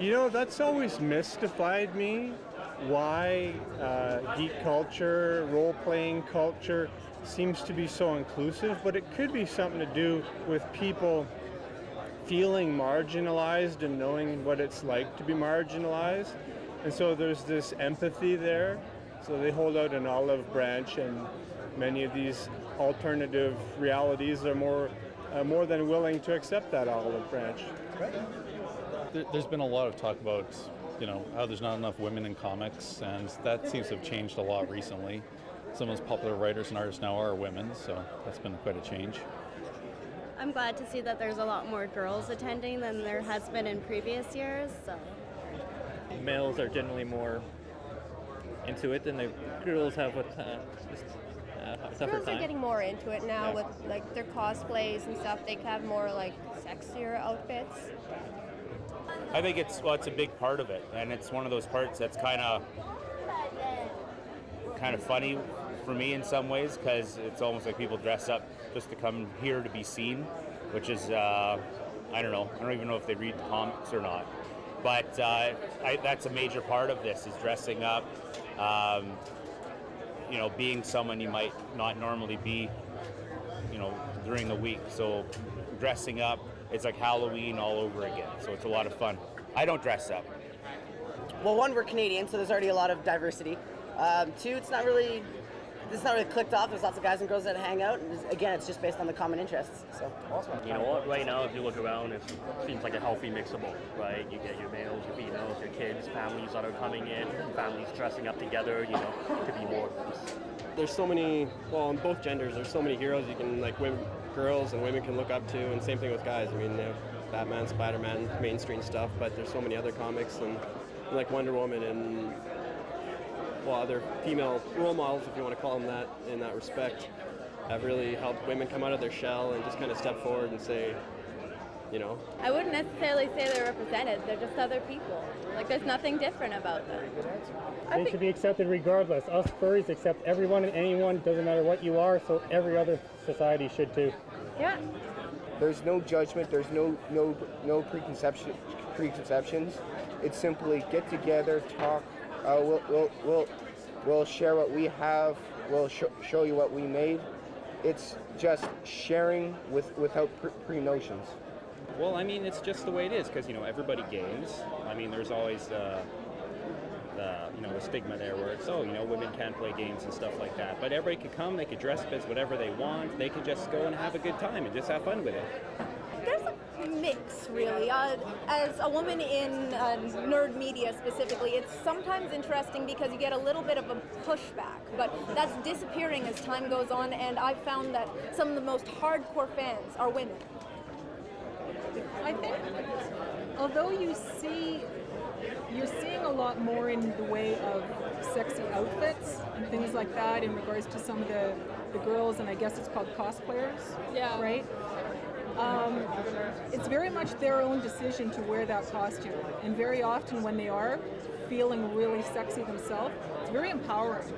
You know, that's always mystified me, why geek culture, role-playing culture seems to be so inclusive, but it could be something to do with people feeling marginalized and knowing what it's like to be marginalized. And so there's this empathy there. So they hold out an olive branch, and many of these alternative realities are more than willing to accept that olive branch. There's been a lot of talk about, how there's not enough women in comics, and that seems to have changed a lot recently. Some of those popular writers and artists now are women, so that's been quite a change. I'm glad to see that there's a lot more girls attending than there has been in previous years. So males are generally more into it, and the girls have a tougher Girls time. are getting more into it now with like their cosplays and stuff. They have more like sexier outfits. I think it's a big part of it, and it's one of those parts that's kind of funny for me in some ways, because it's almost like people dress up just to come here to be seen, which is I don't know. I don't even know if they read the comics or not, but that's a major part of this, is dressing up. Being someone you might not normally be, during the week. So dressing up, it's like Halloween all over again. So it's a lot of fun. I don't dress up. Well, one, we're Canadian, so there's already a lot of diversity. Two, it's not really clicked off. There's lots of guys and girls that hang out, and again, it's just based on the common interests. So awesome. You know what? Right now, if you look around, it seems like a healthy mix of both, right? You get your males, your females, your kids, families that are coming in, families dressing up together. It could be more. There's so many. Well, in both genders, there's so many heroes you can girls and women can look up to, and same thing with guys. I mean, Batman, Spider-Man, mainstream stuff, but there's so many other comics and like Wonder Woman and other female role models, if you want to call them that, in that respect, have really helped women come out of their shell and just kind of step forward and say, I wouldn't necessarily say they're represented. They're just other people. Like, there's nothing different about them. They should be accepted regardless. Us furries accept everyone and anyone, doesn't matter what you are, so every other society should too. Yeah. There's no judgment, there's no preconceptions. It's simply get together, talk, we'll share what we have, we'll show you what we made. It's just sharing without pre-notions. Well, I mean, it's just the way it is, because, everybody games. I mean, there's always the stigma there where it's, women can't play games and stuff like that. But everybody could come, they could dress up as whatever they want, they could just go and have a good time and just have fun with it. There's a mix, really. As a woman in nerd media specifically, it's sometimes interesting because you get a little bit of a pushback, but that's disappearing as time goes on, and I've found that some of the most hardcore fans are women. I think, although you're seeing a lot more in the way of sexy outfits and things like that in regards to some of the girls, and I guess it's called cosplayers, right? It's very much their own decision to wear that costume, and very often when they are feeling really sexy themselves, it's very empowering.